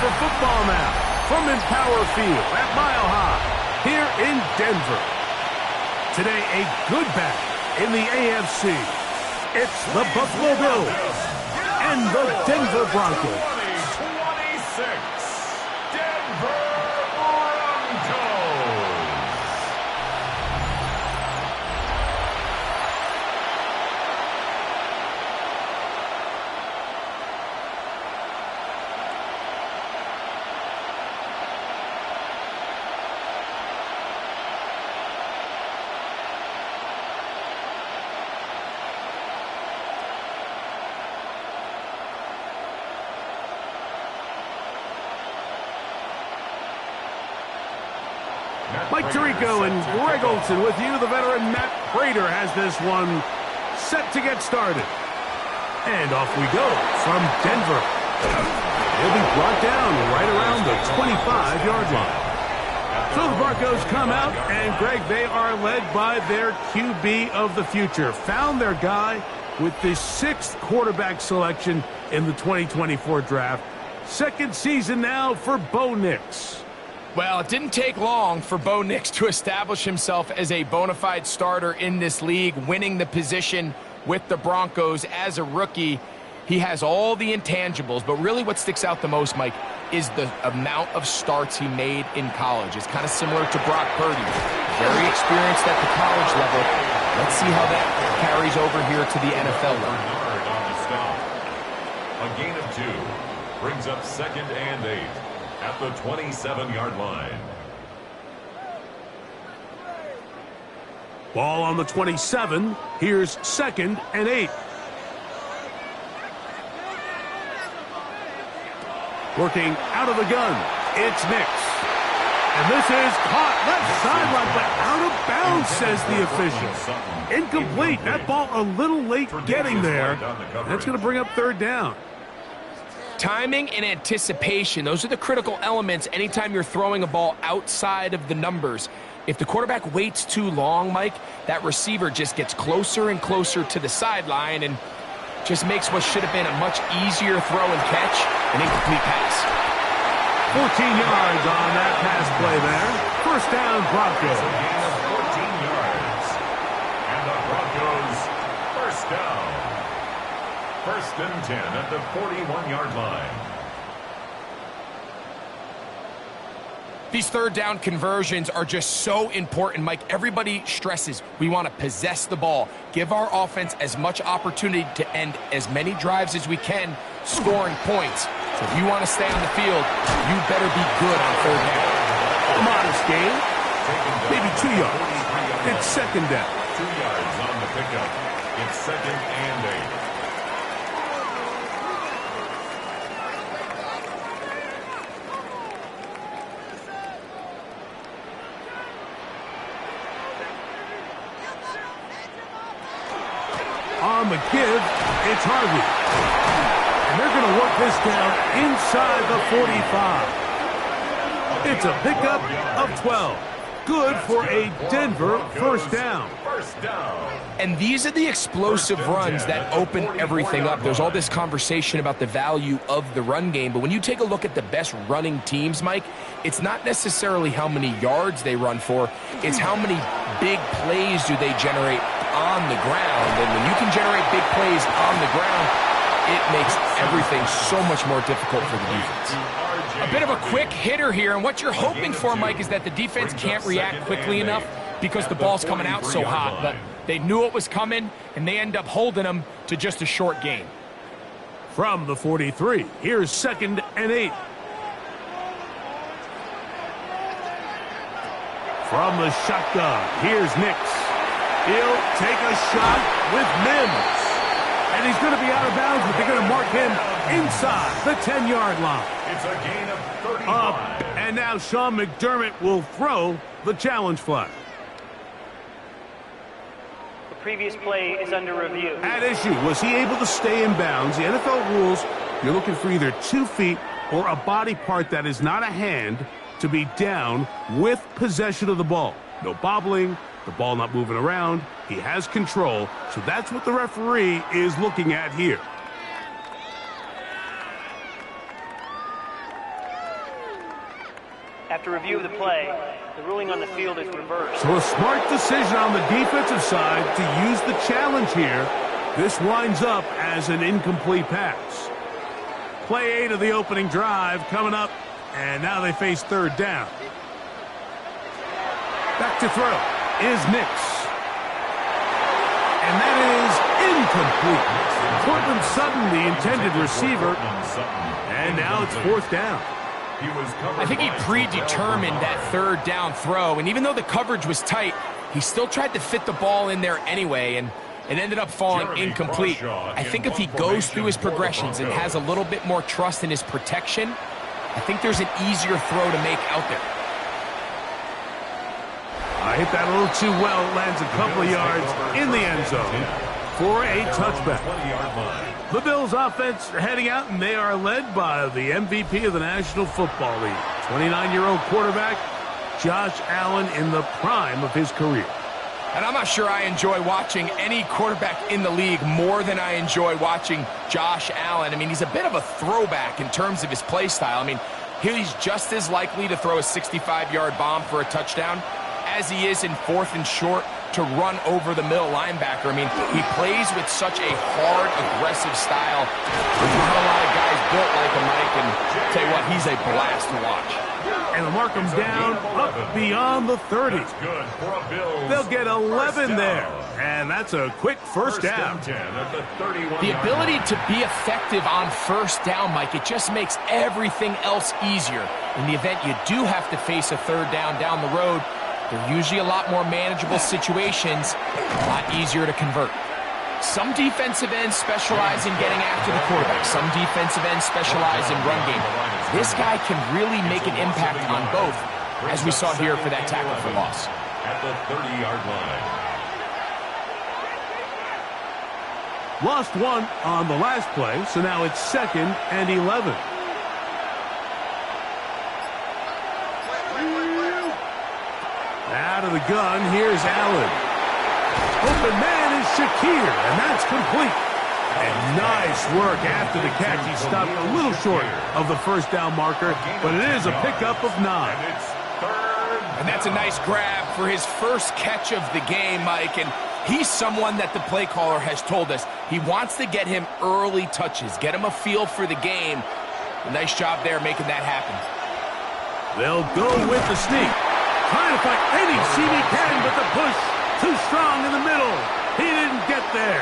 for football now from Empower Field at Mile High here in Denver. Today, a good battle in the AFC. It's the Buffalo Bills and the Denver Broncos. 2026 Denver Broncos. Mike Tirico and Greg Olson with you. The veteran Matt Prater has this one set to get started. And off we go from Denver. He'll be brought down right around the 25-yard line. So the Broncos come out, and Greg, they are led by their QB of the future. Found their guy with the 6th quarterback selection in the 2024 draft. Second season now for Bo Nix. Well, it didn't take long for Bo Nix to establish himself as a bona fide starter in this league, winning the position with the Broncos as a rookie. He has all the intangibles, but really what sticks out the most, Mike, is the amount of starts he made in college. It's kind of similar to Brock Purdy. Very experienced at the college level. Let's see how that carries over here to the NFL level. A gain of 2 brings up 2nd and 8. At the 27-yard line. Ball on the 27. Here's 2nd and 8. Working out of the gun. It's Nix. And this is caught left sideline, but out of bounds, says the official. Incomplete. That ball a little late getting there. That's going to bring up 3rd down. Timing and anticipation, those are the critical elements anytime you're throwing a ball outside of the numbers. If the quarterback waits too long, Mike, that receiver just gets closer and closer to the sideline and just makes what should have been a much easier throw and catch an incomplete pass. 14 yards on that pass play there. First down, Broncos. 14 yards. And the Broncos, first down. 1st and 10 at the 41-yard line. These 3rd down conversions are just so important, Mike. Everybody stresses we want to possess the ball, give our offense as much opportunity to end as many drives as we can, scoring points. So if you want to stay on the field, you better be good on 3rd down. A modest gain, maybe 2 yards. It's 2nd down. 2 yards on the pickup. It's 2nd and 8. On the give, it's Harvey. And they're going to work this down inside the 45. It's a pickup of 12. Good for a Denver first down. And these are the explosive runs that open everything up. There's all this conversation about the value of the run game, but when you take a look at the best running teams, Mike, it's not necessarily how many yards they run for, it's how many big plays do they generate on the ground. And when you can generate big plays on the ground, it makes everything so much more difficult for the defense. A bit of a quick hitter here, and what you're hoping for, Mike, is that the defense can't react quickly enough because the ball's coming out so hot, but they knew it was coming, and they end up holding them to just a short gain. From the 43, here's 2nd and 8. From the shotgun, here's Nix. He'll take a shot with Mims. And he's going to be out of bounds, but they're going to mark him inside the 10-yard line. It's a gain of 35. Up, and now Sean McDermott will throw the challenge flag. The previous play is under review. At issue, was he able to stay in bounds? The NFL rules, you're looking for either 2 feet or a body part that is not a hand to be down with possession of the ball. No bobbling, the ball not moving around. He has control, so that's what the referee is looking at here. After review of the play, the ruling on the field is reversed. So a smart decision on the defensive side to use the challenge here. This winds up as an incomplete pass. Play 8 of the opening drive coming up, and now they face third down. Back to throw is Nix. And that is incomplete. Cortland Sutton, the intended receiver, and now it's fourth down. I think he predetermined that third down throw, and even though the coverage was tight, he still tried to fit the ball in there anyway, and it ended up falling incomplete. I think if he goes through his progressions and has a little bit more trust in his protection, I think there's an easier throw to make out there. I hit that a little too well. It lands a couple of yards in the end zone for a touchback. The Bills offense are heading out, and they are led by the MVP of the National Football League, 29-year-old quarterback Josh Allen in the prime of his career. And I'm not sure I enjoy watching any quarterback in the league more than I enjoy watching Josh Allen. I mean, he's a bit of a throwback in terms of his play style. I mean, he's just as likely to throw a 65-yard bomb for a touchdown as he is in 4th and short to run over the middle linebacker. I mean, he plays with such a hard, aggressive style. There's not a lot of guys built like him, Mike, and tell you what, he's a blast to watch. And they'll mark him down up beyond the 30. They'll get 11 there, and that's a quick first down. The ability to be effective on first down, Mike, it just makes everything else easier. In the event you do have to face a third down the road, they're usually a lot more manageable situations, a lot easier to convert. Some defensive ends specialize in getting after the quarterback. Some defensive ends specialize in run game. This guy can really make an impact on both, as we saw here for that tackle for loss. At the 30-yard line. Lost one on the last play, so now it's 2nd and 11. Out of the gun, here's Allen. Open man is Shakir, and that's complete. And nice work after the catch. He stopped a little short of the first down marker, but it is a pickup of 9. And that's a nice grab for his first catch of the game, Mike. And he's someone that the play caller has told us he wants to get him early touches, get him a feel for the game. A nice job there making that happen. They'll go with the sneak. Trying to find any seam he can, but the push too strong in the middle. He didn't get there.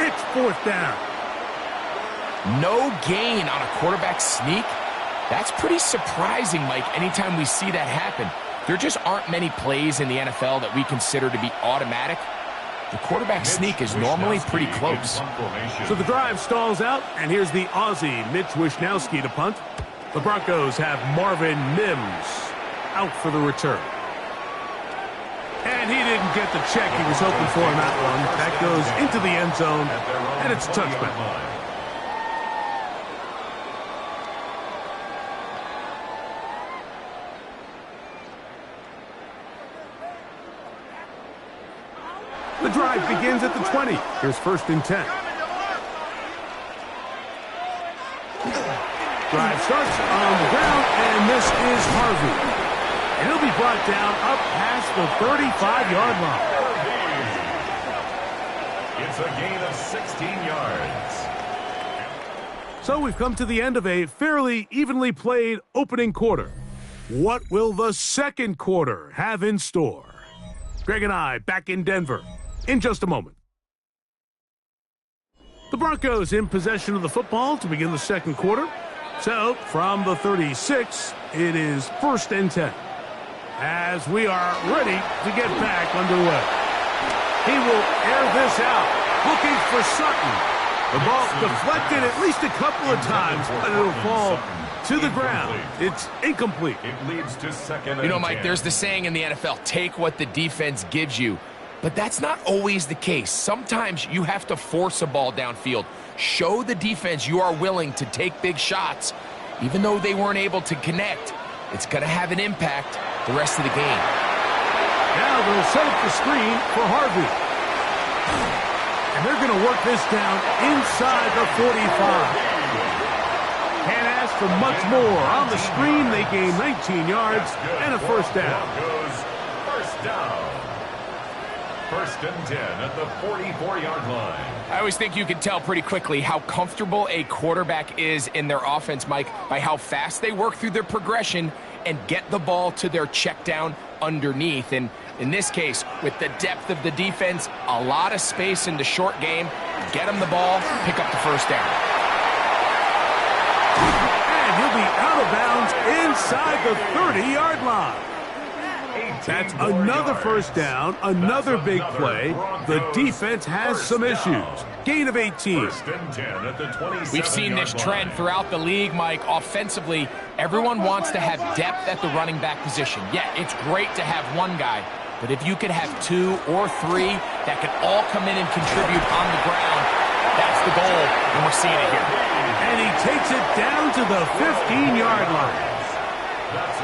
It's 4th down. No gain on a quarterback sneak? That's pretty surprising, Mike, anytime we see that happen. There just aren't many plays in the NFL that we consider to be automatic. The quarterback sneak is normally pretty close. So the drive stalls out, and here's the Aussie, Mitch Wishnowsky, to punt. The Broncos have Marvin Mims out for the return. And he didn't get the check he was hoping for on that one. That goes into the end zone, and it's a touchback. The drive begins at the 20. Here's 1st and 10. Drive starts on the ground, and this is Harvey. And he'll be brought down up past the 35-yard line. It's a gain of 16 yards. So we've come to the end of a fairly evenly played opening quarter. What will the second quarter have in store? Greg and I back in Denver in just a moment. The Broncos in possession of the football to begin the second quarter. So from the 36, it is 1st and 10. As we are ready to get back underway. He will air this out, looking for Sutton. The ball deflected at least a couple of times, but it'll fall to the ground. It's incomplete. It leads to 2nd and You know, Mike, 10. there's the saying in the NFL, take what the defense gives you. But that's not always the case. Sometimes you have to force a ball downfield. Show the defense you are willing to take big shots. Even though they weren't able to connect, it's going to have an impact the rest of the game. Now they'll set up the screen for Harvey. And they're going to work this down inside the 45. Can't ask for much more. On the screen, they gain 19 yards and a first down. First down. First and 10 at the 44-yard line. I always think you can tell pretty quickly how comfortable a quarterback is in their offense, Mike, by how fast they work through their progression and get the ball to their check down underneath. And in this case, with the depth of the defense, a lot of space in the short game, get them the ball, pick up the first down. And he'll be out of bounds inside the 30-yard line. That's another first down, another big play. The defense has some issues. Gain of 18. We've seen this trend throughout the league, Mike. Offensively, everyone wants to have depth at the running back position. Yeah, it's great to have one guy, but if you could have two or three that can all come in and contribute on the ground, that's the goal, and we're seeing it here. And he takes it down to the 15-yard line.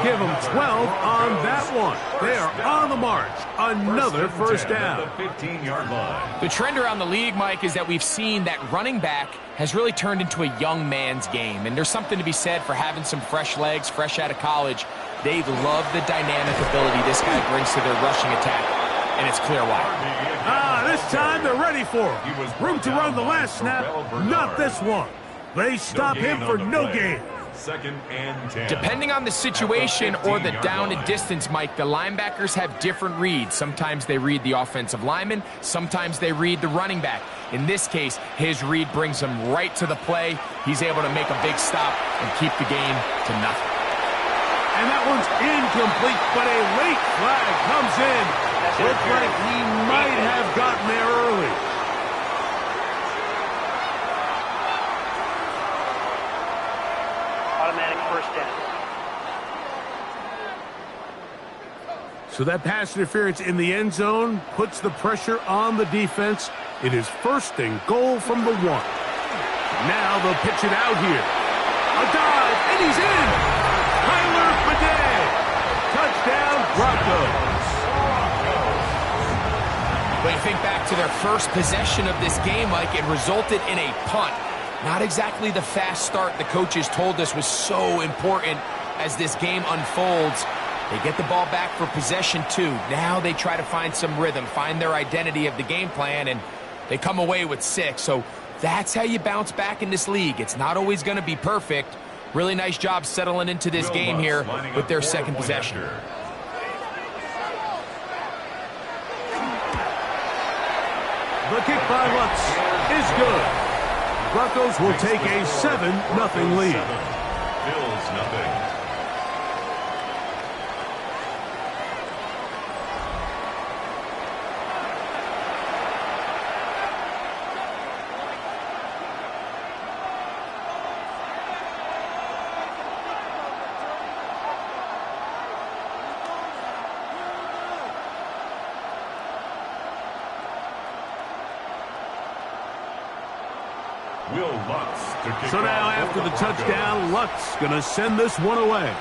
Give them 12 on that one. They are on the march. Another first down. The trend around the league, Mike, is that we've seen that running back has really turned into a young man's game. And there's something to be said for having some fresh legs, fresh out of college. They love the dynamic ability this guy brings to their rushing attack. And it's clear why. This time they're ready for him. Room to run the last snap. Not this one. They stop him for no gain. Second and 10. Depending on the situation or the down and distance, Mike, the linebackers have different reads. Sometimes they read the offensive lineman. Sometimes they read the running back. In this case, his read brings him right to the play. He's able to make a big stop and keep the game to nothing. And that one's incomplete, but a late flag comes in. Looks like he might have gotten there early. Automatic first down. So that pass interference in the end zone puts the pressure on the defense. It is first and goal from the 1. Now they'll pitch it out here. A dive, and he's in. Tyler Bidet. Touchdown, Broncos. But you think back to their first possession of this game, Mike, it resulted in a punt. Not exactly the fast start the coaches told us was so important as this game unfolds. They get the ball back for possession 2. Now they try to find some rhythm, find their identity of the game plan, and they come away with 6. So that's how you bounce back in this league. It's not always going to be perfect. Really nice job settling into this game here with their second possession. The kick by Lutz is good. Broncos will take a 7-0 lead. Bills nothing. So now after the touchdown, Lutz going to send this one away.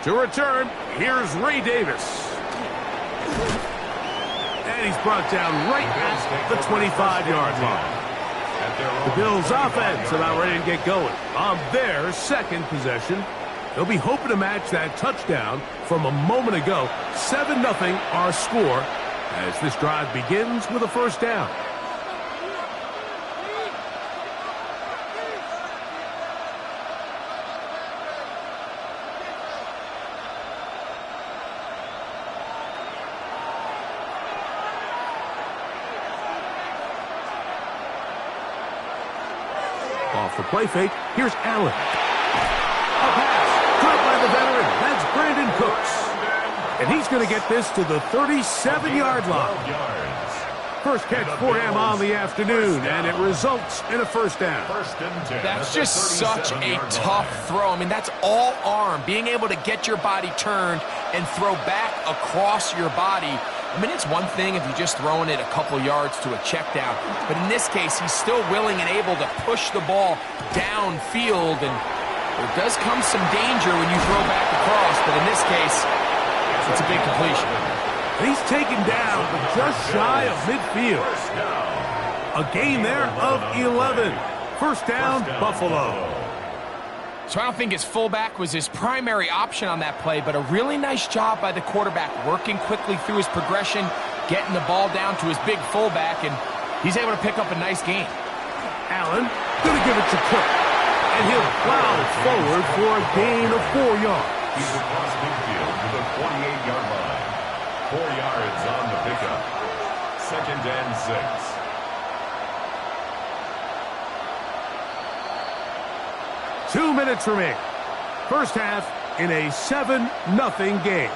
To return, here's Ray Davis. And he's brought down right at the 25-yard line. The Bills offense about ready to get going on their second possession. They'll be hoping to match that touchdown from a moment ago. 7-0 our score as this drive begins with a first down. Off the play fake, here's Allen. A pass, caught by the veteran. That's Brandon Cooks. And he's going to get this to the 37-yard line. First catch for him on the afternoon, and it results in a first down. That's just such a tough throw. I mean, that's all arm, being able to get your body turned and throw back across your body. I mean, it's one thing if you're just throwing it a couple yards to a check down, but in this case, he's still willing and able to push the ball downfield, and there does come some danger when you throw back across, but in this case, it's a big completion. He's taken down, but just shy of midfield. A gain there of 11. First down, Buffalo. So I don't think his fullback was his primary option on that play, but a really nice job by the quarterback, working quickly through his progression, getting the ball down to his big fullback, and he's able to pick up a nice gain. Allen going to give it to Cook, and he'll plow forward for a gain of 4 yards. He's across midfield to the 48-yard line. 4 yards on the pickup. 2nd and 6. Two minutes remaining. First half in a 7-0 game.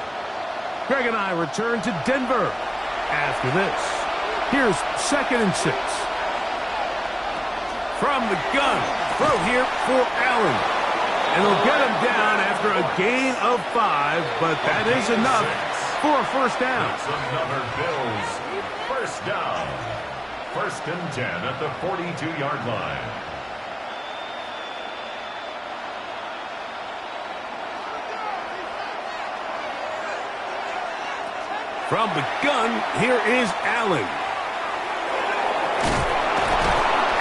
Greg and I return to Denver after this. Here's 2nd and 6. From the gun, throw here for Allen. And they'll get him down after a gain of 5, but that is enough for a first down. It's another Bills first down. 1st and 10 at the 42-yard line. From the gun, here is Allen.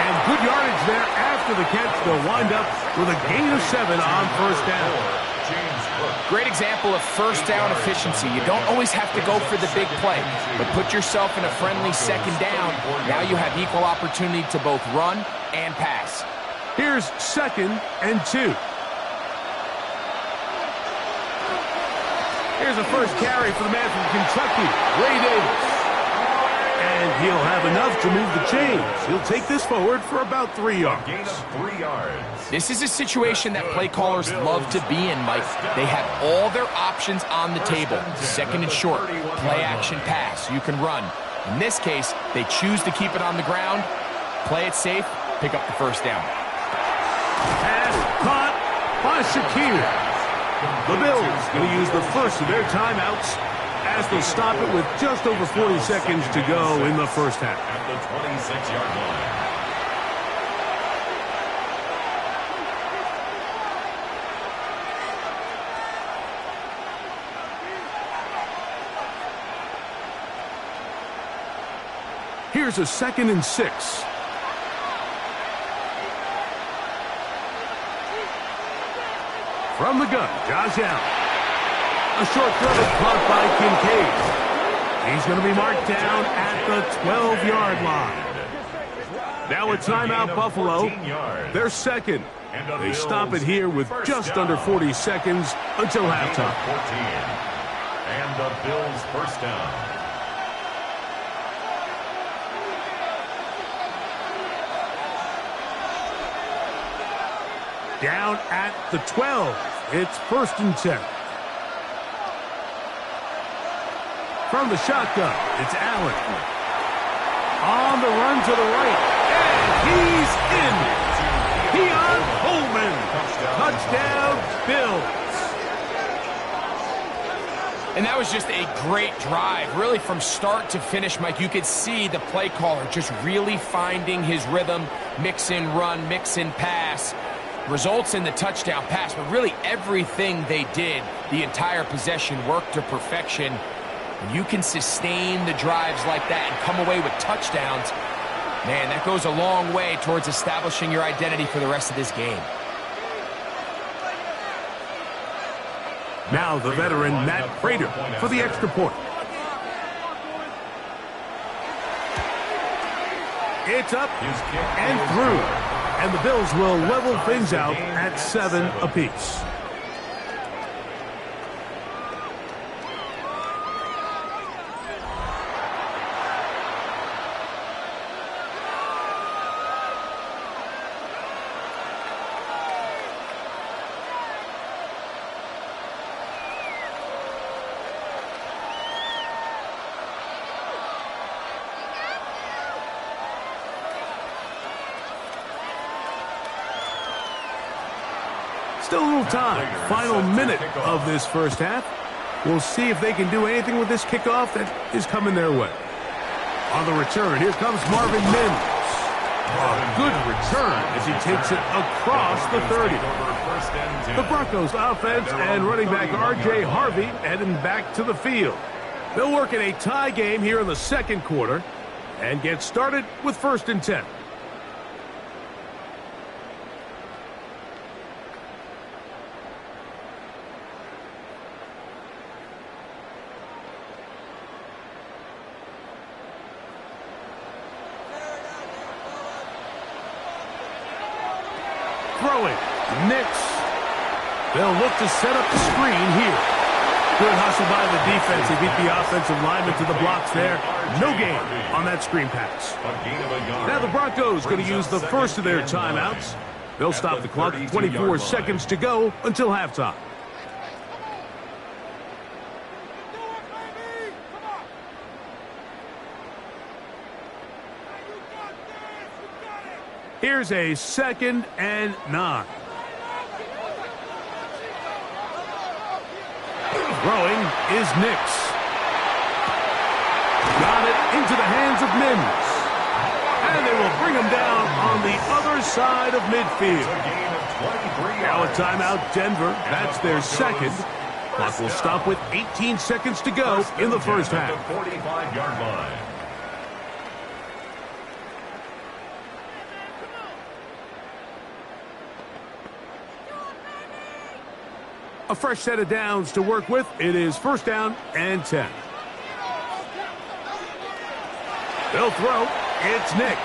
And good yardage there after the catch. They'll wind up with a gain of 7 on first down. Great example of first down efficiency. You don't always have to go for the big play, but put yourself in a friendly 2nd down. Now you have equal opportunity to both run and pass. Here's 2nd and 2. Here's a first carry for the man from Kentucky, Ray Davis. And he'll have enough to move the chains. He'll take this forward for about 3 yards. Gain of 3 yards. This is a situation that play callers love to be in, Mike. They have all their options on the table. 2nd and short, play action pass. You can run. In this case, they choose to keep it on the ground, play it safe, pick up the first down. Pass caught by Shakir. The Bills going to use the first of their timeouts as they stop it with just over 40 seconds to go in the first half. At the 26-yard line. Here's a 2nd and 6. From the gun, Josh Allen. A short throw caught by Kincaid. He's going to be marked down at the 12-yard line. Now a timeout, Buffalo. They're 2nd. They stop it here with just under 40 seconds until halftime. And the Bills first down. Down at the 12. It's 1st and 10. From the shotgun, it's Allen. On the run to the right. And he's in. Keon Coleman. Touchdown, Bills. And that was just a great drive, really from start to finish, Mike. You could see the play caller just really finding his rhythm, mix in run, mix in pass. Results in the touchdown pass, but really everything they did, the entire possession, worked to perfection. When you can sustain the drives like that and come away with touchdowns, man, that goes a long way towards establishing your identity for the rest of this game. Now the veteran Matt Prater for the extra point. It's up and through. And the Bills will level things out at 7 apiece. Still a little time. Final minute of this first half. We'll see if they can do anything with this kickoff that is coming their way. On the return, here comes Marvin Mims. A good return as he takes it across the 30. The Broncos offense and running back R.J. Harvey heading back to the field. They'll work in a tie game here in the 2nd quarter and get started with 1st and 10. throwing. Knicks. They'll look to set up the screen here. Good hustle by the defense. They beat the offensive lineman to the blocks there. No gain on that screen pass. Now the Broncos going to use the first of their timeouts. They'll stop the clock. 24 seconds to go until halftime. Here's a 2nd and 9. Throwing is Nix. Got it into the hands of Mims. And they will bring him down on the other side of midfield. Now a timeout, Denver. That's their second. Clock will stop with 18 seconds to go in the first half. 45-yard line. A fresh set of downs to work with. It is 1st down and 10. They'll throw. It's Nix.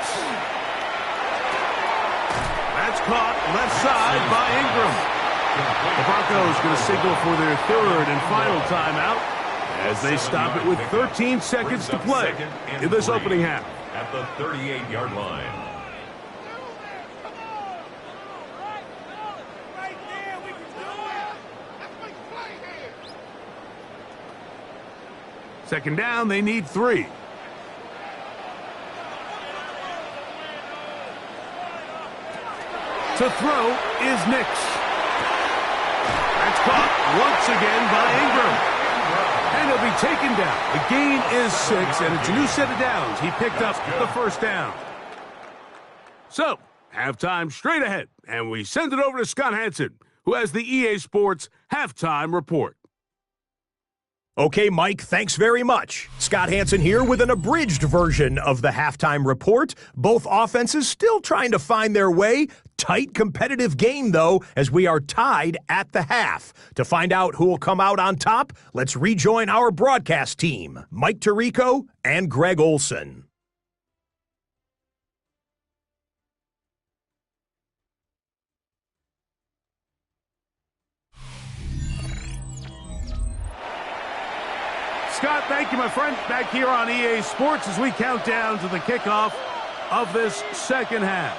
That's caught left side by Ingram. The Broncos going to signal for their 3rd and final timeout as they stop it with 13 seconds to play in this opening half. At the 38-yard line. Second down, they need 3. To throw is Nix. That's caught once again by Ingram. And he'll be taken down. The gain is 6, and it's a new set of downs. He picked up the 1st down. So, halftime straight ahead, and we send it over to Scott Hanson, who has the EA Sports Halftime Report. Okay, Mike, thanks very much. Scott Hanson here with an abridged version of the halftime report. Both offenses still trying to find their way. Tight competitive game, though, as we are tied at the half. To find out who will come out on top, let's rejoin our broadcast team, Mike Tirico and Greg Olson. Scott, thank you, my friend. Back here on EA Sports as we count down to the kickoff of this second half.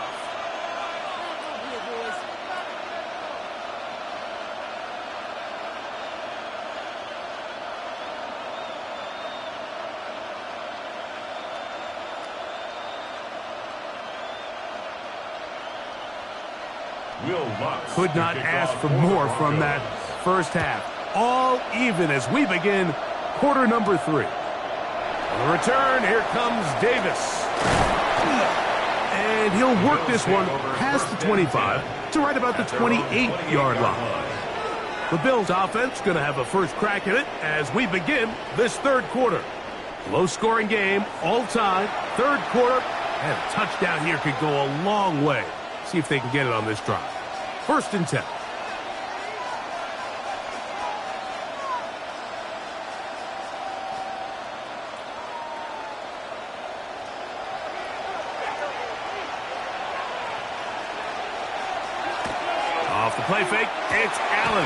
Could not ask for more from that first half. All even as we begin quarter number 3. On the return, here comes Davis. And he'll work this one past the 25 to right about the 28-yard line. The Bills offense going to have a first crack at it as we begin this 3rd quarter. Low-scoring game, all time, 3rd quarter, and a touchdown here could go a long way. See if they can get it on this drive. 1st and 10. Off the play fake, it's Allen.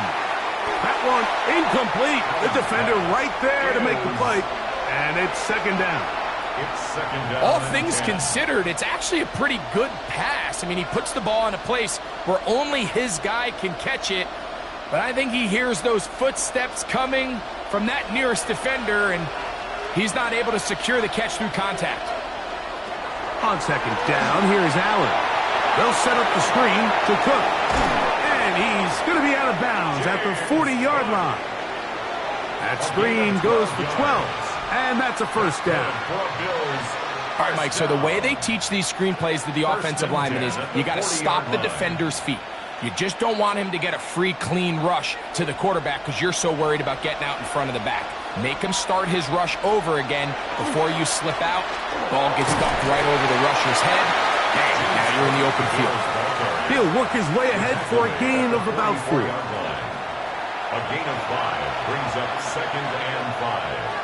That one incomplete. The defender right there to make the play, and it's 2nd down. It's 2nd down. All things considered, it's actually a pretty good pass. I mean, he puts the ball in a place where only his guy can catch it, but I think he hears those footsteps coming from that nearest defender, and he's not able to secure the catch through contact. On 2nd down, here's Allen. They'll set up the screen to Cook. And he's going to be out of bounds at the 40-yard line. That screen goes for 12. And that's a 1st down. All right, Mike, so the way they teach these screenplays to the offensive lineman is you got to stop the defender's feet. You just don't want him to get a free, clean rush to the quarterback because you're so worried about getting out in front of the back. Make him start his rush over again before you slip out. Ball gets dumped right over the rusher's head. Bang, now you're in the open field. He'll work his way ahead for a gain of about 4. A gain of 5 brings up 2nd and 5.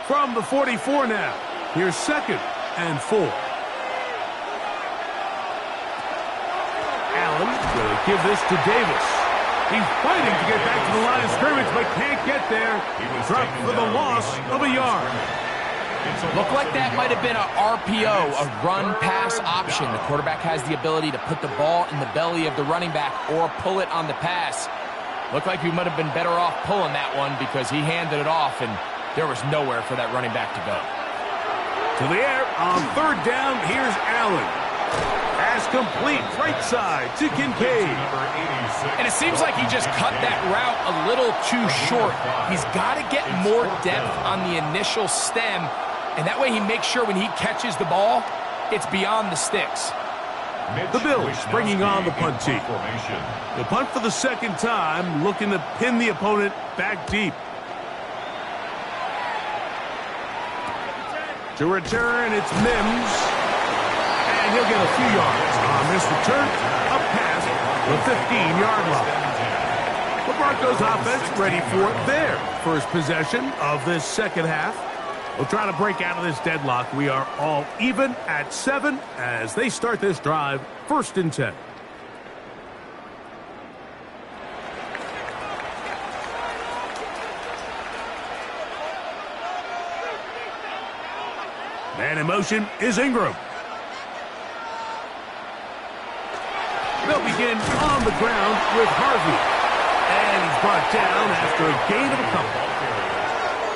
From the 44 now. Here's 2nd and 4. Allen will give this to Davis. He's fighting to get back to the line of scrimmage, but can't get there. Dropped for the loss of a yard. Looked like that might have been a RPO, a run-pass option. The quarterback has the ability to put the ball in the belly of the running back or pull it on the pass. Looked like he might have been better off pulling that one because he handed it off, and there was nowhere for that running back to go. To the air on 3rd down, here's Allen. Pass complete, right side to Kincaid. And it seems like he just cut that route a little too short. He's got to get more depth on the initial stem, and that way he makes sure when he catches the ball, it's beyond the sticks. The Bills bringing on the punt team. The punt for the 2nd time, looking to pin the opponent back deep. To return, it's Mims. And he'll get a few yards on this return, up past the 15-yard line. The Broncos offense ready for their first possession of this 2nd half. We'll try to break out of this deadlock. We are all even at 7 as they start this drive, 1st and 10. Man in motion is Ingram. They'll begin on the ground with Harvey. And he's brought down after a gain of a couple.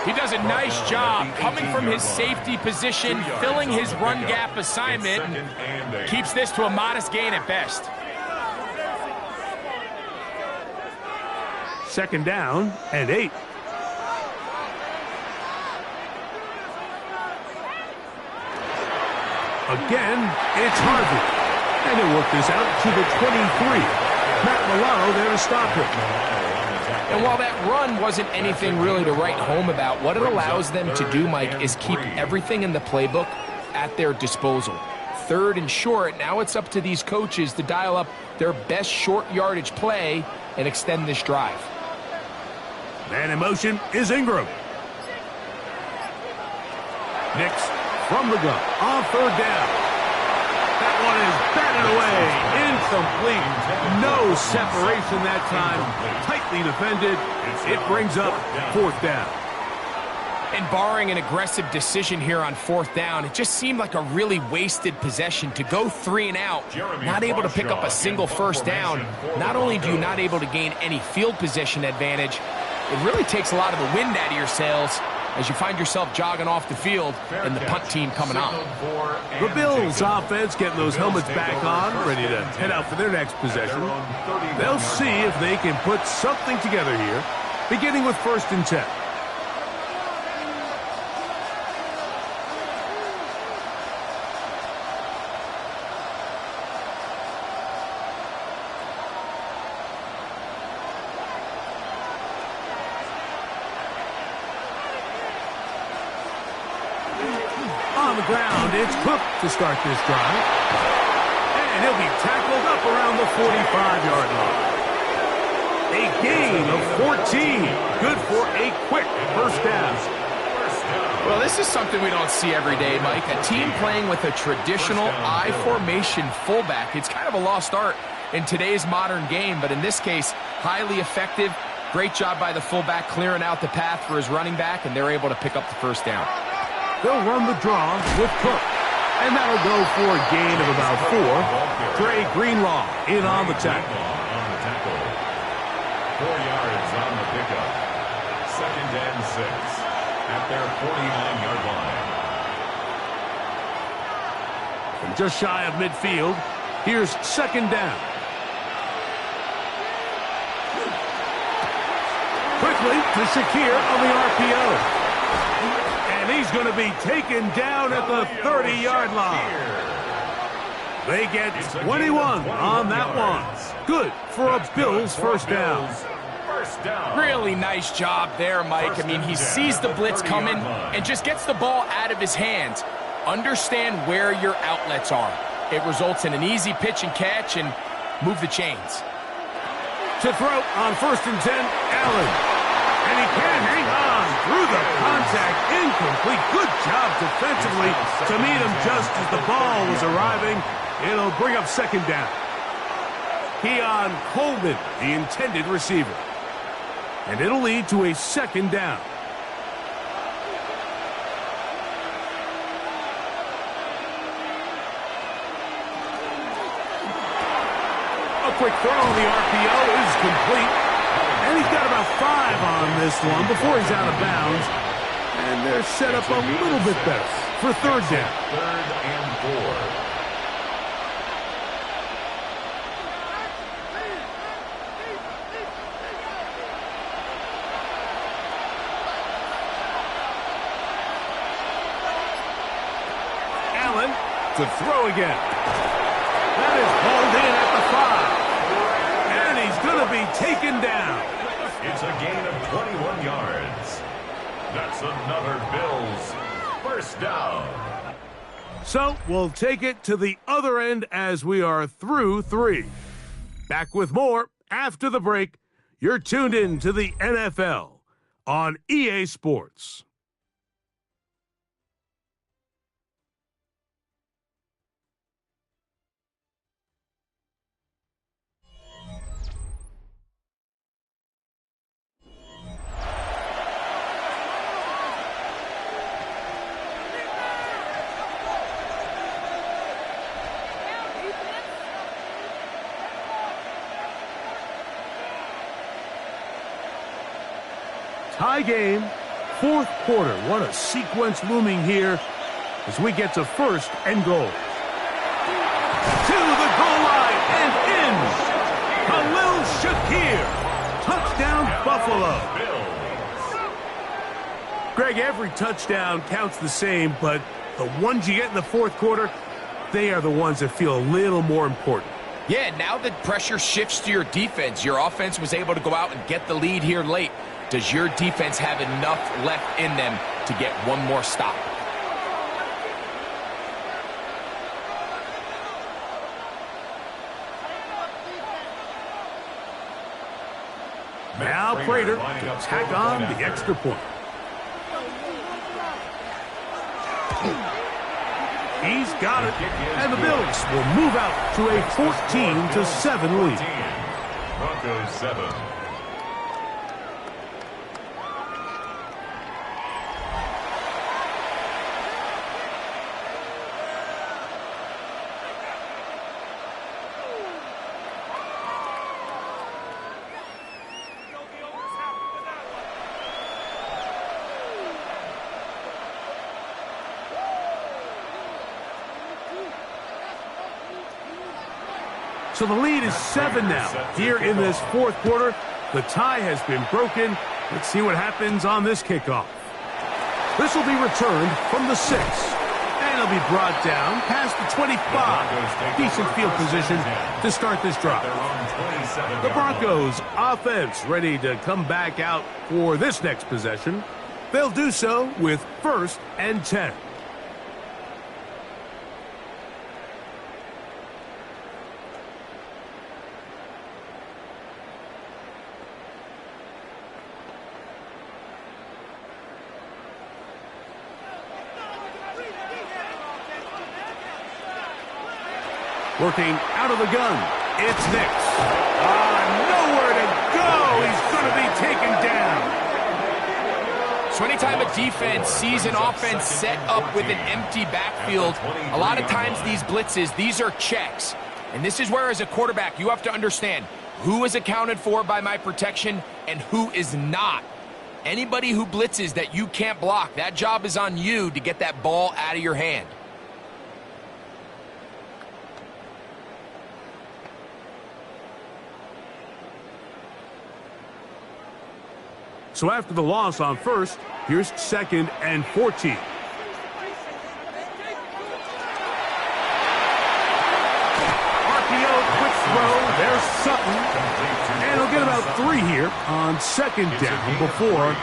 He does a nice job coming from his safety position, filling his run gap assignment, and keeps this to a modest gain at best. 2nd down and 8. Again, it's Harvey. And he'll work this out to the 23. Matt Milano there to stop it. And while that run wasn't anything really to write home about, what it allows them to do, Mike, is keep everything in the playbook at their disposal. 3rd and short, now it's up to these coaches to dial up their best short yardage play and extend this drive. Man in motion is Ingram. Next, from the gun, on 3rd down. That one is batted away, incomplete. No separation that time, tightly defended. It brings up 4th down. And barring an aggressive decision here on 4th down, it just seemed like a really wasted possession to go 3 and out, not able to pick up a single 1st down. Not only do you not able to gain any field position advantage, it really takes a lot of the wind out of your sails as you find yourself jogging off the field and the punt team coming on. The Bills offense getting those helmets back on, ready to head out for their next possession. They'll see if they can put something together here, beginning with 1st and 10. On the ground, it's Cook to start this drive. And he'll be tackled up around the 45-yard line. A gain of 14. Good for a quick 1st down. Well, this is something we don't see every day, Mike. A team playing with a traditional I formation fullback. It's kind of a lost art in today's modern game, but in this case, highly effective. Great job by the fullback clearing out the path for his running back, and they're able to pick up the 1st down. They'll run the draw with Cook. And that'll go for a gain of about 4. Dre Greenlaw in on the tackle. 4 yards on the pickup. 2nd and 6 at their 49-yard line. From just shy of midfield, here's 2nd down. Quickly to Shakir on the RPO. And he's going to be taken down at the 30-yard line. They get 21 on that one. Good for a Bills 1st down. Really nice job there, Mike. I mean, he sees the blitz coming and just gets the ball out of his hands. Understand where your outlets are. It results in an easy pitch and catch and move the chains. To throw on 1st and 10, Allen. And he can hang on through the contact, incomplete. Good job defensively to meet him just as the ball was arriving. It'll bring up second down. Keon Coleman, the intended receiver. And it'll lead to a second down. A quick throw on the RPO is complete. And he's got about 5 on this one before he's out of bounds. And they're set up a little bit better for third down. 3rd and 4. Allen to throw again. That is hauled in at the 5. And he's going to be taken down. It's a gain of 21 yards. That's another Bills first down. So we'll take it to the other end as we are through 3. Back with more after the break. You're tuned in to the NFL on EA Sports. Tie game, 4th quarter. What a sequence looming here as we get to 1st and goal. To the goal line and in. Khalil Shakir. Touchdown, Buffalo. Greg, every touchdown counts the same, but the ones you get in the 4th quarter, they are the ones that feel a little more important. Yeah, now that pressure shifts to your defense, your offense was able to go out and get the lead here late. Does your defense have enough left in them to get one more stop? Now Prater to tack on the extra point. He's got it, and the Bills will move out to a 14-7 lead. Broncos 7. So the lead is 7 now. Here in this 4th quarter, the tie has been broken. Let's see what happens on this kickoff. This will be returned from the 6. And it'll be brought down past the 25. Decent field position to start this drive. The Broncos offense ready to come back out for this next possession. They'll do so with 1st and 10. Working out of the gun, it's Nix. Nowhere to go. He's going to be taken down. So anytime a defense sees an offense set up with an empty backfield, a lot of times these blitzes, these are checks. And this is where, as a quarterback, you have to understand who is accounted for by my protection and who is not. Anybody who blitzes that you can't block, that job is on you to get that ball out of your hand. So after the loss on 1st, here's 2nd and 14. RPO, quick throw. There's Sutton. And he'll get about 3 here on 2nd down before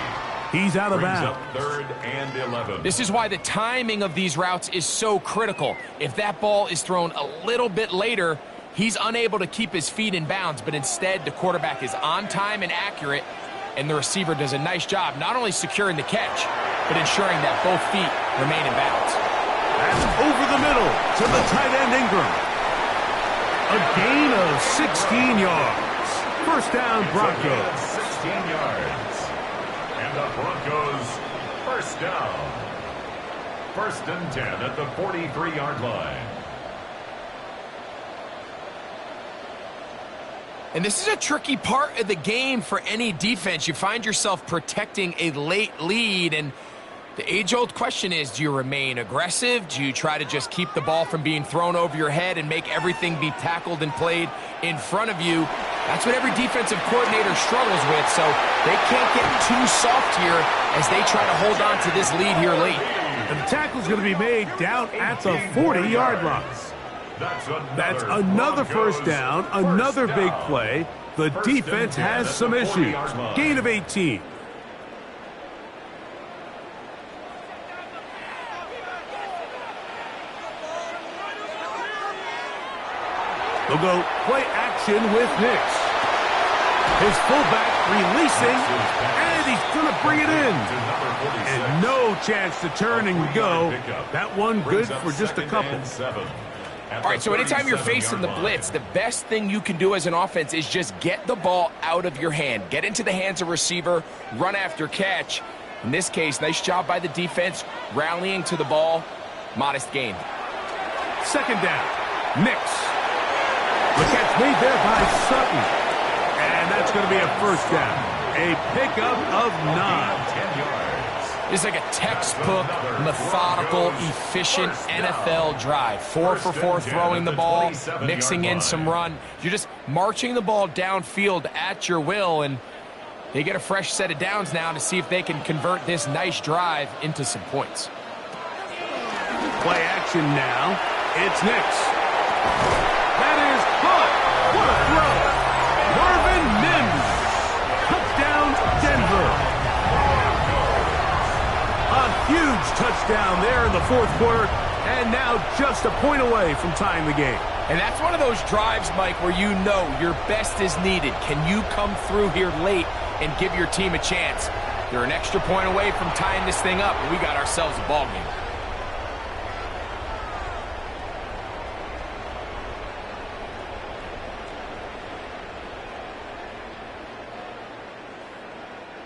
he's out of bounds. 3rd and 11. This is why the timing of these routes is so critical. If that ball is thrown a little bit later, he's unable to keep his feet in bounds, but instead the quarterback is on time and accurate. And the receiver does a nice job not only securing the catch, but ensuring that both feet remain in bounds. That's over the middle to the tight end Ingram. A gain of 16 yards. First down, Broncos. 16 yards. And the Broncos, first down. First and 10 at the 43-yard line. And this is a tricky part of the game for any defense. You find yourself protecting a late lead, and the age-old question is, do you remain aggressive? Do you try to just keep the ball from being thrown over your head and make everything be tackled and played in front of you? That's what every defensive coordinator struggles with, so they can't get too soft here as they try to hold on to this lead here late. And the tackle's going to be made down at the 40-yard line. That's another first down, another big play. The defense has some issues. Gain of 18. They'll go play action with Nix. His fullback releasing, and he's going to bring it in. And no chance to turn and go. That one good for just a couple. All right, so anytime you're facing the blitz, the best thing you can do as an offense is just get the ball out of your hand. Get into the hands of receiver, run after catch. In this case, nice job by the defense, rallying to the ball. Modest gain. Second down, Nix. The catch made there by Sutton. And that's going to be a first down. A pickup of 9. 10 yards. It's like a textbook, methodical, efficient NFL drive. 4 for 4 throwing the ball, mixing in some run. You're just marching the ball downfield at your will, and they get a fresh set of downs now to see if they can convert this nice drive into some points. Play action now. It's Nix. That is caught. What a throw. Marvin Mims. Touchdown, Denver. A huge touchdown there in the fourth quarter, and now just a point away from tying the game. And that's one of those drives, Mike, where you know your best is needed. Can you come through here late and give your team a chance? They're an extra point away from tying this thing up, and we got ourselves a ball game.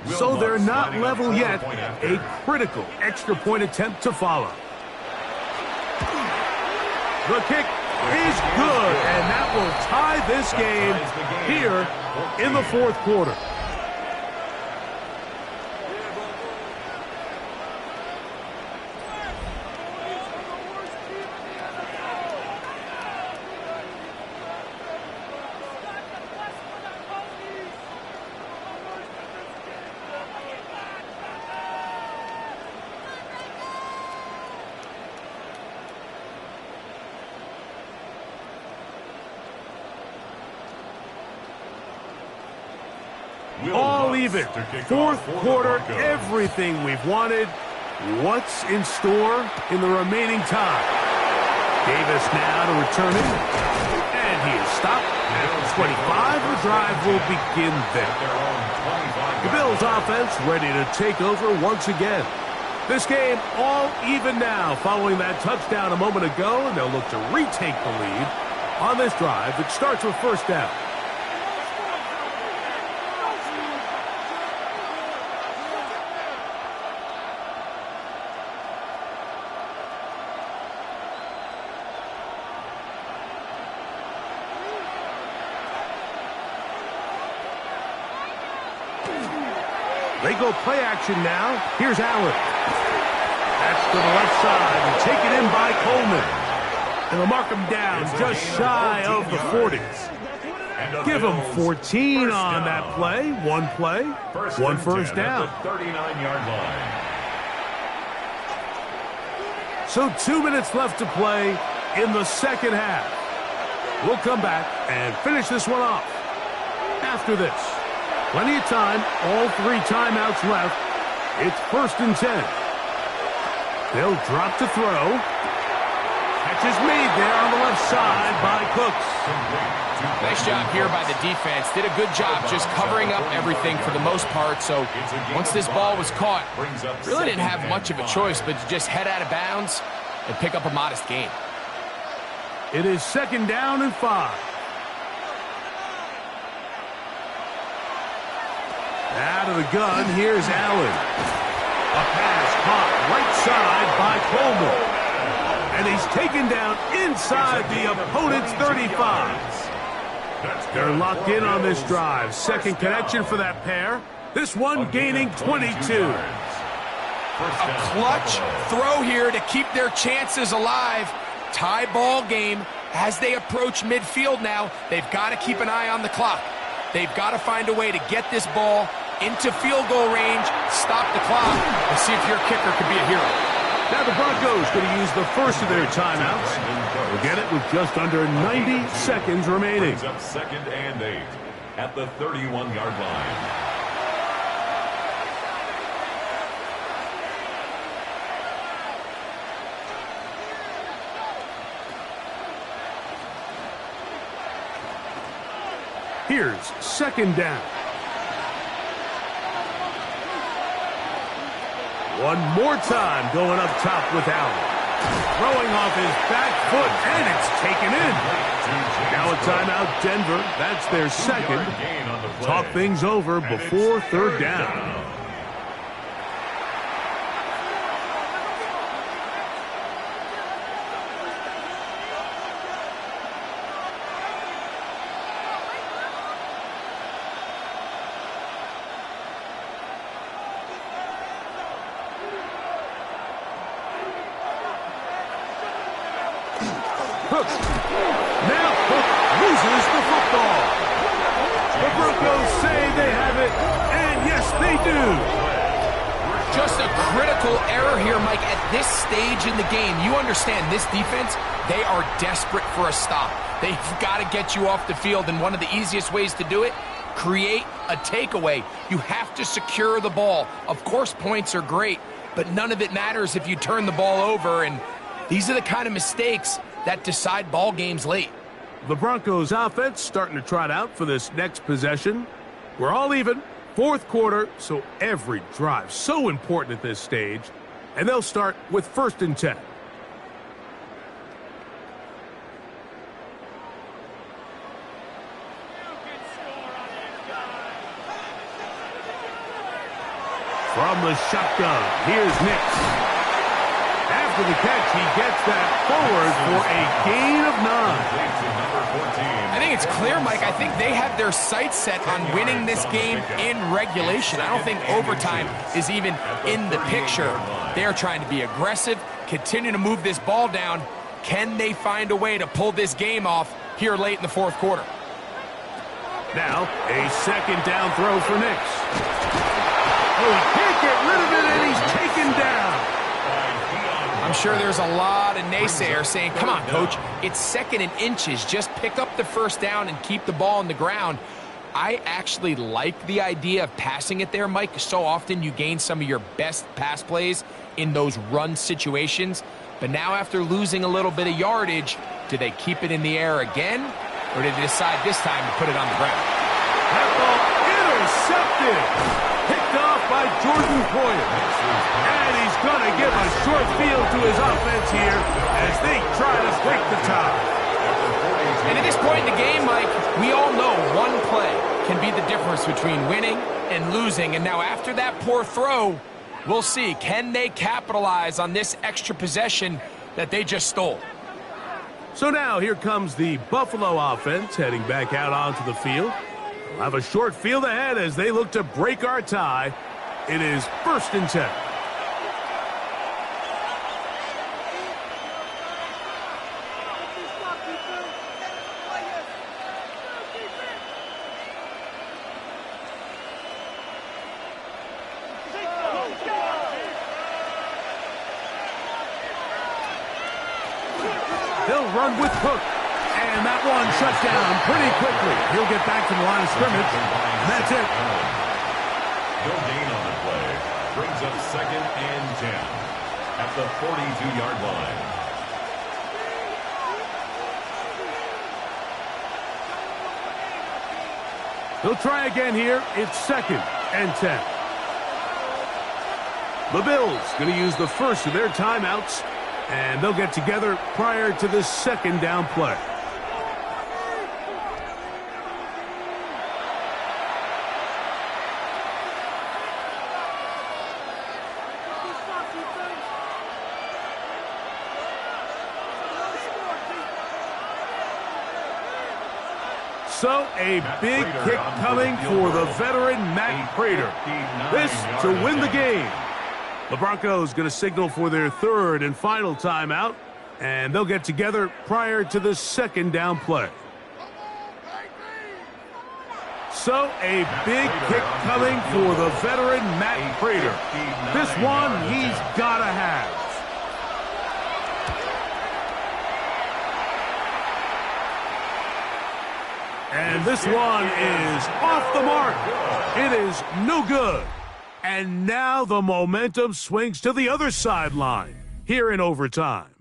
So they're not level yet. A critical extra point attempt to follow. The kick is good, and that will tie this game here in the fourth quarter. All even. Fourth quarter, everything we've wanted. What's in store in the remaining time? Davis now to return it. And he is stopped at 25. The drive will begin there. The Bills offense ready to take over once again. This game all even now following that touchdown a moment ago, and they'll look to retake the lead on this drive that starts with first down. They go play action now. Here's Allen. That's to the left side and taken in by Coleman. And they'll mark him down just shy of the 40s. Give him 14 on that play. One play, one first down. 39-yard line. So 2 minutes left to play in the second half. We'll come back and finish this one off after this. Plenty of time, all 3 timeouts left. It's first and 10. They'll drop to throw. Catch is made there on the left side by Cooks. Nice job here by the defense. Did a good job just covering up everything for the most part. So once this ball was caught, really didn't have much of a choice but to just head out of bounds and pick up a modest gain. It is 2nd down and 5. Out of the gun, here's Allen. A pass caught right side by Coleman. And he's taken down inside the opponent's 35. They're locked in on this drive. Second connection for that pair. This one gaining 22. A clutch throw here to keep their chances alive. Tie ball game as they approach midfield now. They've got to keep an eye on the clock. They've got to find a way to get this ball into field goal range, stop the clock, and see if your kicker could be a hero. Now the Broncos going to use the first of their timeouts. We'll get it with just under 90 seconds remaining. Brings up 2nd and 8 at the 31-yard line. Here's 2nd down. One more time going up top with Allen. Throwing off his back foot, and it's taken in. Now a timeout, Denver. That's their second. Talk things over before 3rd down. Cook. Now Cook loses the football. The Broncos say they have it, and yes, they do. Just a critical error here, Mike, at this stage in the game. You understand this defense, they are desperate for a stop. They've got to get you off the field, and one of the easiest ways to do it, create a takeaway. You have to secure the ball. Of course, points are great, but none of it matters if you turn the ball over, and these are the kind of mistakes that decide ball games late. The Broncos offense starting to trot out for this next possession. We're all even, 4th quarter, so every drive so important at this stage. And they'll start with 1st and 10. From the shotgun, here's Nix. After the catch, he gets that forward for a gain of 9. I think it's clear, Mike. I think they have their sights set on winning this game in regulation. I don't think overtime is even in the picture. They're trying to be aggressive, continue to move this ball down. Can they find a way to pull this game off here late in the 4th quarter? Now, a 2nd down throw for Nix. Oh, he can't get rid of it, and he's taken down. I'm sure there's a lot of naysayers saying, come on, coach, it's 2nd and inches. Just pick up the 1st down and keep the ball on the ground. I actually like the idea of passing it there, Mike. So often you gain some of your best pass plays in those run situations. But now after losing a little bit of yardage, do they keep it in the air again? Or do they decide this time to put it on the ground? That ball intercepted. Picked off by Jordan Poyer. And he's going to give a short field to his offense here as they try to break the tie. And at this point in the game, Mike, we all know one play can be the difference between winning and losing. And now after that poor throw, we'll see. Can they capitalize on this extra possession that they just stole? So now here comes the Buffalo offense heading back out onto the field. We'll have a short field ahead as they look to break our tie. It is 1st and 10. They'll run with Cook. And that one shut down pretty quickly. He'll get back to the line of scrimmage. And that's it. No gain on the play. Brings up 2nd and 10 at the 42-yard line. They'll try again here. It's 2nd and 10. The Bills going to use the first of their timeouts, and they'll get together prior to the 2nd down play. So a big kick coming for the veteran Matt Prater. This to win the game. The Broncos going to signal for their 3rd and final timeout, and they'll get together prior to the 2nd down play. So a big kick coming for the veteran Matt Prater. This one he's got to have. And this one is off the mark. It is no good. And now the momentum swings to the other sideline here in overtime.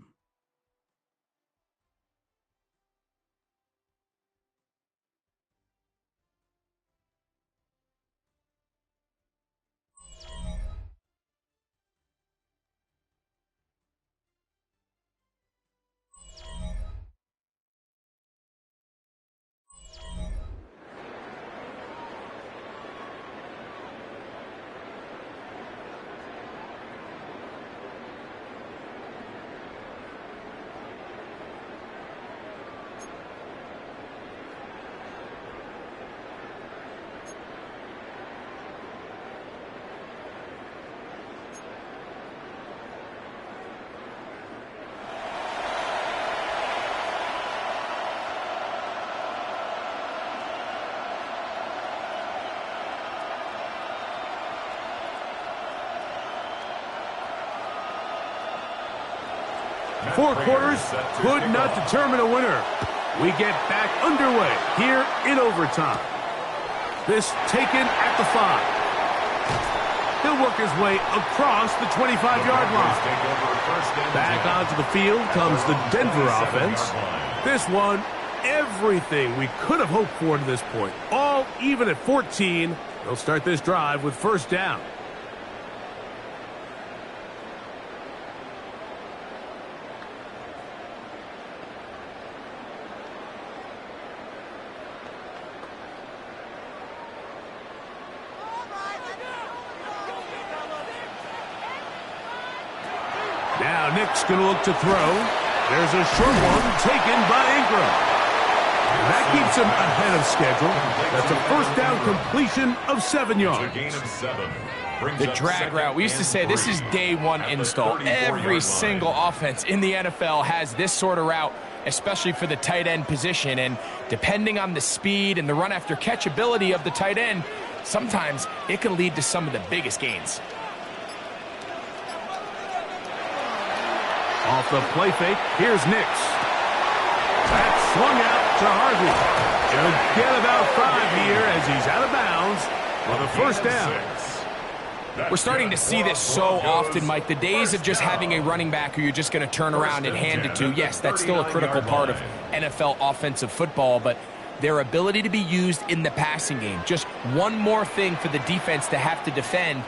Four quarters could not determine a winner. We get back underway here in overtime. This taken at the 5. He'll work his way across the 25-yard line. Back onto the field comes the Denver offense. This one, everything we could have hoped for to this point. All even at 14. They'll start this drive with 1st down. Now Nick's going to look to throw. There's a short one taken by Ingram. That keeps him ahead of schedule. That's a 1st down completion of 7 yards. The drag route. We used to say this is day 1 install. Every single offense in the NFL has this sort of route, especially for the tight end position. And depending on the speed and the run after catch ability of the tight end, sometimes it can lead to some of the biggest gains. Off the play fake, here's Nix. That's swung out to Harvey. He'll get about 5 here as he's out of bounds for the 1st down. We're starting to see this so often, Mike. The days of just having a running back who you're just going to turn around and hand it to, yes, that's still a critical part of NFL offensive football, but their ability to be used in the passing game, just one more thing for the defense to have to defend.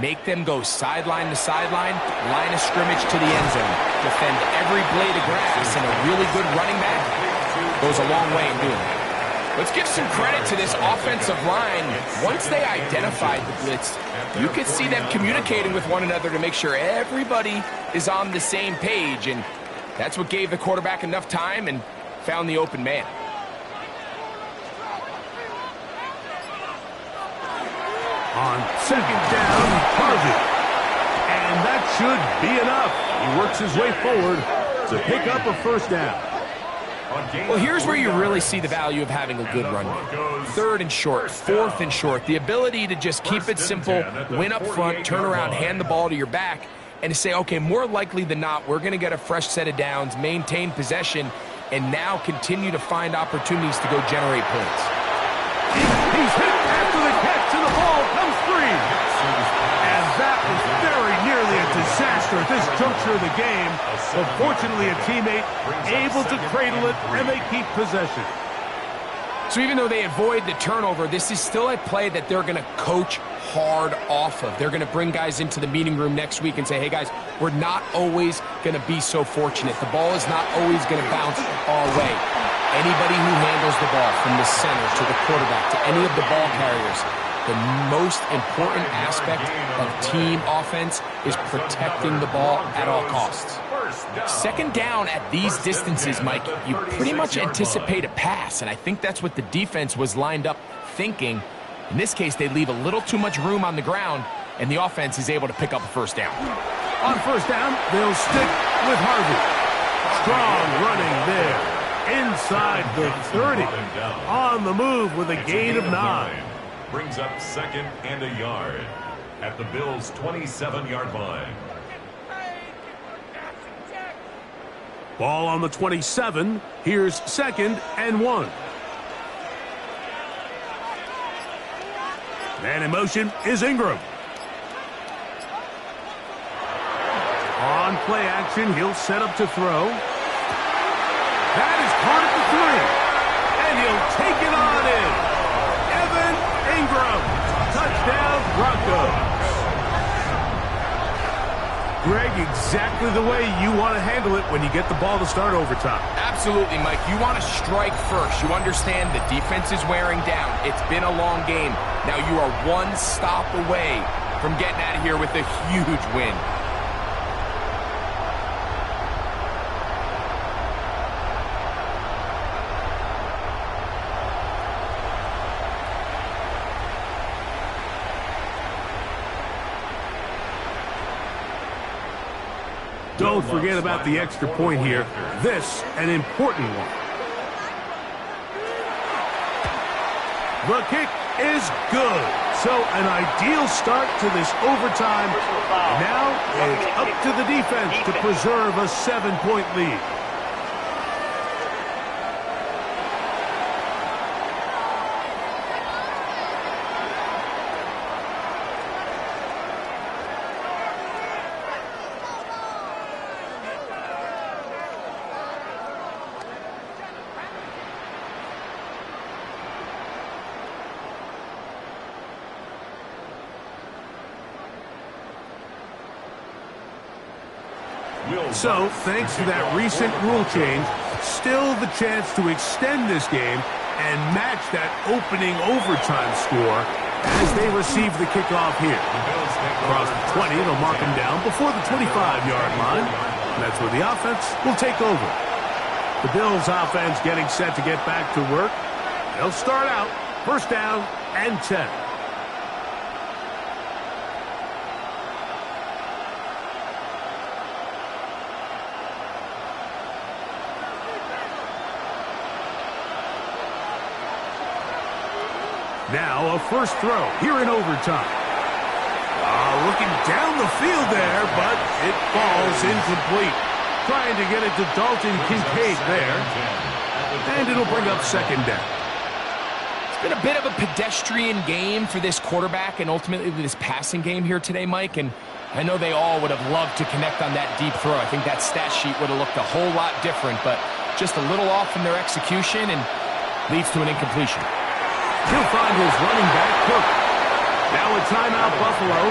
Make them go sideline to sideline, line of scrimmage to the end zone. Defend every blade of grass, and a really good running back goes a long way in doing it. Let's give some credit to this offensive line. Once they identified the blitz, you could see them communicating with one another to make sure everybody is on the same page, and that's what gave the quarterback enough time and found the open man. On 2nd down, Harvey. And that should be enough. He works his way forward to pick up a 1st down. Well, here's where you really see the value of having a good run game. 3rd and short, 4th and short. The ability to just keep it simple, win up front, turn around, hand the ball to your back, and to say, okay, more likely than not, we're going to get a fresh set of downs, maintain possession, and now continue to find opportunities to go generate points. He's hit after the catch, and the ball comes free. And that was very nearly a disaster at this juncture of the game. But fortunately, a teammate able to cradle it, and they keep possession. So even though they avoid the turnover, this is still a play that they're going to coach hard off of. They're going to bring guys into the meeting room next week and say, hey guys, we're not always going to be so fortunate. The ball is not always going to bounce our way. Anybody who handles the ball from the center to the quarterback to any of the ball carriers, the most important aspect of team offense is protecting the ball at all costs. Second down at these distances, Mike, you pretty much anticipate a pass, and I think that's what the defense was lined up thinking. In this case, they leave a little too much room on the ground, and the offense is able to pick up a first down. On first down, they'll stick with Harvey. Strong running there, inside the 30. On the move with a gain of 9. Brings up 2nd and a yard at the Bills' 27-yard line. Ball on the 27. Here's 2nd and 1. Man in motion is Ingram. On play action, he'll set up to throw. That is caught at the 3. And he'll take it on in. Evan Ingram. Touchdown, Broncos. Greg, exactly the way you want to handle it when you get the ball to start overtime. Absolutely, Mike. You want to strike first. You understand the defense is wearing down. It's been a long game. Now you are one stop away from getting out of here with a huge win. Don't forget about the extra point here. This, an important one. The kick is good. So an ideal start to this overtime. Now it's up to the defense to preserve a 7-point lead. So, thanks to that recent rule change, still the chance to extend this game and match that opening overtime score as they receive the kickoff here. Across the 20, they'll mark them down before the 25-yard line. And that's where the offense will take over. The Bills' offense getting set to get back to work. They'll start out first down and 10. Now a first throw here in overtime. Looking down the field there, but it falls incomplete. Trying to get it to Dalton Kincaid there. And it'll bring up second down. It's been a bit of a pedestrian game for this quarterback and ultimately this passing game here today, Mike. And I know they all would have loved to connect on that deep throw. I think that stat sheet would have looked a whole lot different, but just a little off in their execution and leads to an incompletion. He'll find his running back, Cook. Now a timeout, Buffalo.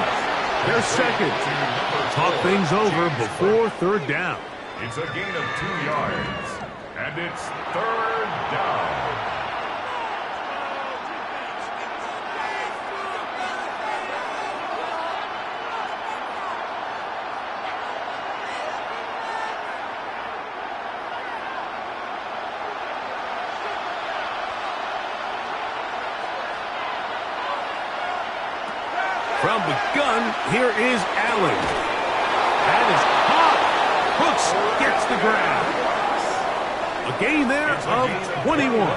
They're second. Talk things over before third down. It's a gain of 2 yards, and it's third down. From the gun, here is Allen. That is caught. Brooks gets the grab. A gain there of 21.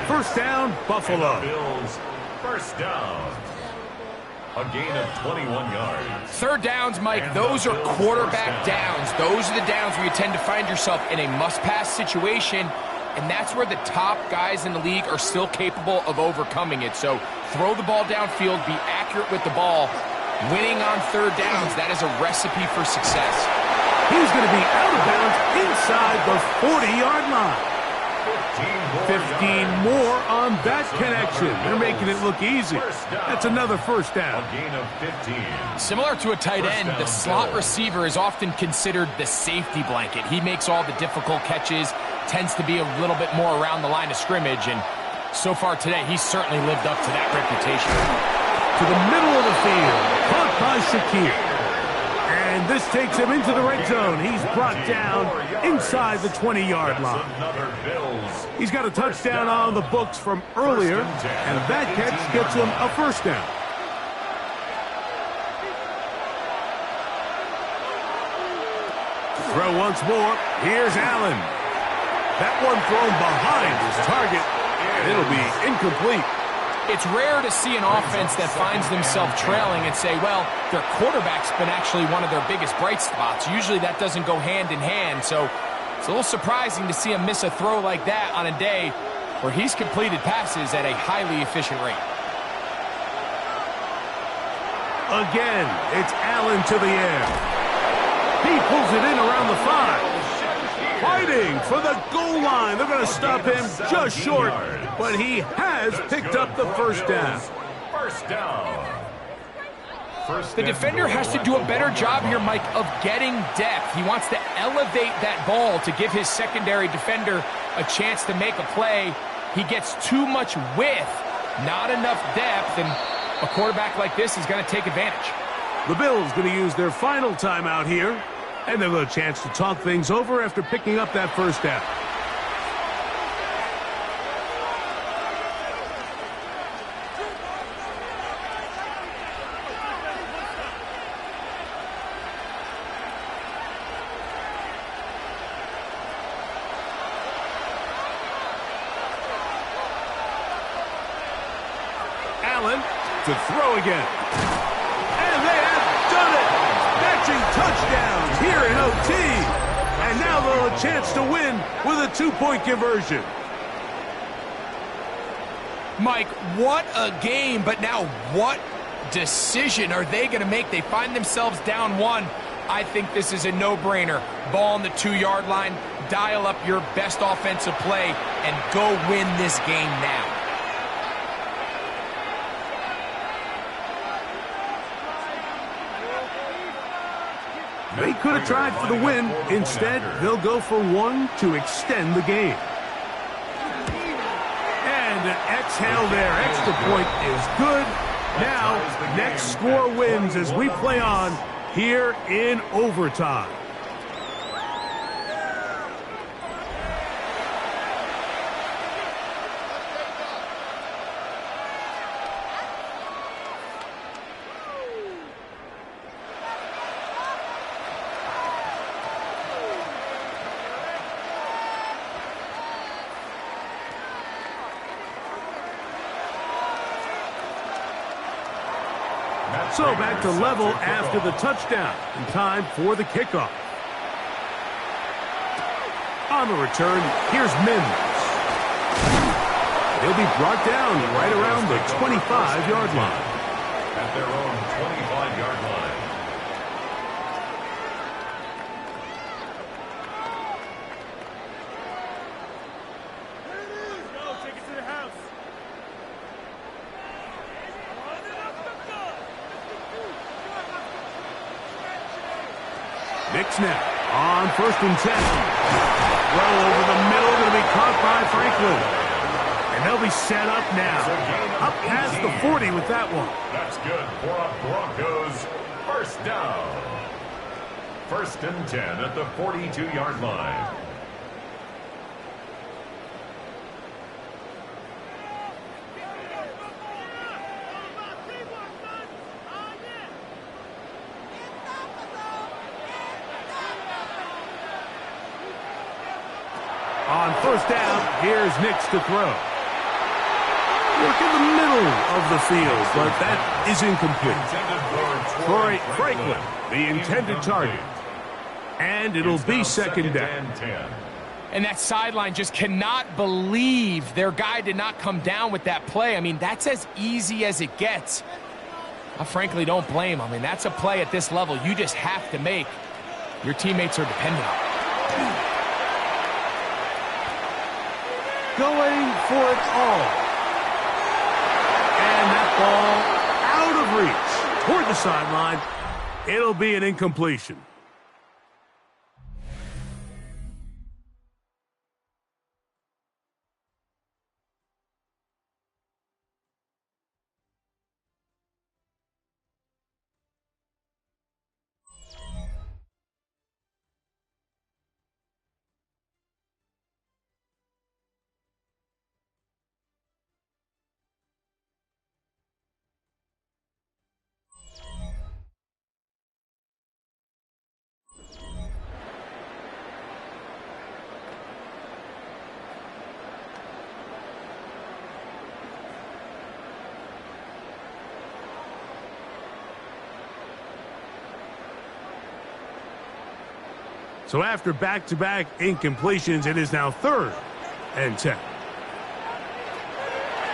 First down, Buffalo. Bills, first down. A gain of 21 yards. Third downs, Mike, those are quarterback downs. Those are the downs where you tend to find yourself in a must-pass situation, and that's where the top guys in the league are still capable of overcoming it. So throw the ball downfield, be accurate with the ball. Winning on third downs, that is a recipe for success. He's going to be out of bounds inside the 40-yard line. 15 more on that connection. They're making it look easy. That's another first down. A gain of 15. Similar to a tight end, the slot receiver is often considered the safety blanket. He makes all the difficult catches, tends to be a little bit more around the line of scrimmage, and so far today, he's certainly lived up to that reputation. To the middle of the field, caught by Shakir. And this takes him into the red zone. He's brought down inside the 20-yard line. He's got a touchdown on the books from earlier, and that catch gets him a first down. Throw once more. Here's Allen. That one thrown behind his target. It'll be incomplete. It's rare to see an offense that finds themselves trailing and say, well, their quarterback's been actually one of their biggest bright spots. Usually that doesn't go hand in hand, so it's a little surprising to see him miss a throw like that on a day where he's completed passes at a highly efficient rate. Again, it's Allen to the air. He pulls it in around the 5. Fighting for the goal line. They're going to stop him just short, but he has picked up the first down. First down. The defender has to do a better job here, Mike, of getting depth. He wants to elevate that ball to give his secondary defender a chance to make a play. He gets too much width, not enough depth, and a quarterback like this is going to take advantage. The Bills going to use their final timeout here. And they'll have a chance to talk things over after picking up that first down. Allen to throw again. And they have done it! Matching touchdowns here in OT. And now they'll have a chance to win with a 2-point conversion. Mike, what a game, but now what decision are they going to make? They find themselves down 1. I think this is a no-brainer. Ball on the 2-yard line, dial up your best offensive play, and go win this game now. They could have tried for the win. Instead, they'll go for 1 to extend the game. And an exhale there. Extra point is good. Now, next score wins as we play on here in overtime. So back to level after the touchdown. In time for the kickoff. On the return, here's Mims. He'll be brought down right around the 25-yard line. At their own 25-yard line. Nick snap on 1st and 10. Throw over the middle, going to be caught by Franklin. And they'll be set up now. Up past the 40 with that one. That's good for a Broncos first down. 1st and 10 at the 42-yard line. On 1st down, here's Nix to throw. Work in the middle of the field, but that is incomplete. Troy Franklin, the intended target. And it'll be 2nd down. And that sideline just cannot believe their guy did not come down with that play. I mean, that's as easy as it gets. I frankly don't blame him. I mean, that's a play at this level you just have to make. Your teammates are dependent on it. going for it all. And that ball out of reach toward the sideline. It'll be an incompletion. So after back-to-back incompletions, it is now 3rd and 10.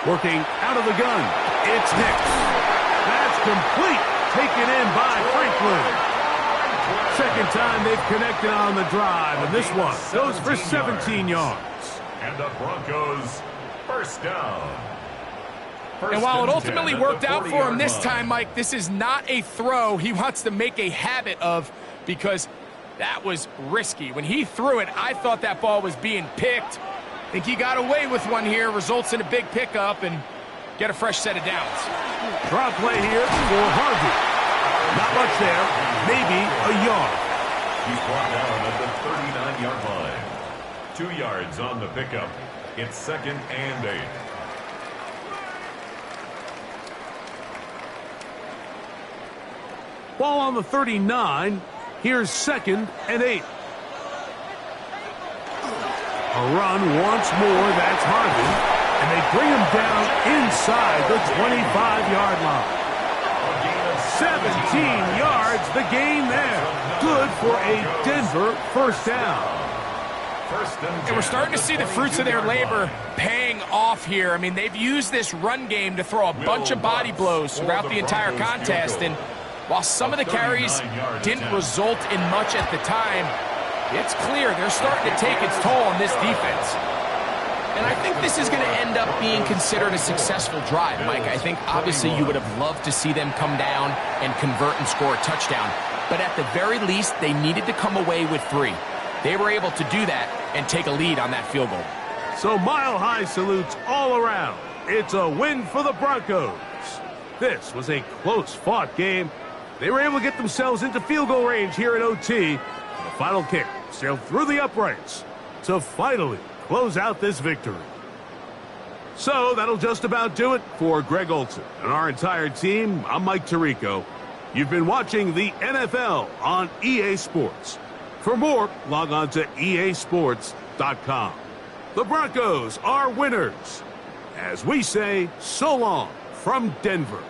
Working out of the gun, it's Hicks. That's complete, taken in by Franklin. Second time they've connected on the drive, and this one goes for 17 yards. And the Broncos first down. And while it ultimately worked out for him this time, Mike, this is not a throw he wants to make a habit of, because that was risky. When he threw it, I thought that ball was being picked. I think he got away with one here, results in a big pickup, and get a fresh set of downs. Draw play here for Harvey. Not much there, maybe a yard. He's brought down at the 39-yard line. 2 yards on the pickup. It's 2nd and 8. Ball on the 39. Here's 2nd and 8. A run once more. That's Harvey. And they bring him down inside the 25-yard line. 17 yards, the gain there. Good for a Denver first down. And we're starting to see the fruits of their labor paying off here. I mean, they've used this run game to throw a bunch of body blows throughout the entire contest. And while some of the carries didn't result in much at the time, it's clear they're starting to take its toll on this defense. And I think this is going to end up being considered a successful drive, Mike. I think obviously you would have loved to see them come down and convert and score a touchdown. But at the very least, they needed to come away with 3. They were able to do that and take a lead on that field goal. So mile-high salutes all around. It's a win for the Broncos. This was a close-fought game. They were able to get themselves into field goal range here at OT. The final kick sailed through the uprights to finally close out this victory. So that'll just about do it for Greg Olson and our entire team. I'm Mike Tirico. You've been watching the NFL on EA Sports. For more, log on to easports.com. The Broncos are winners. As we say, so long from Denver.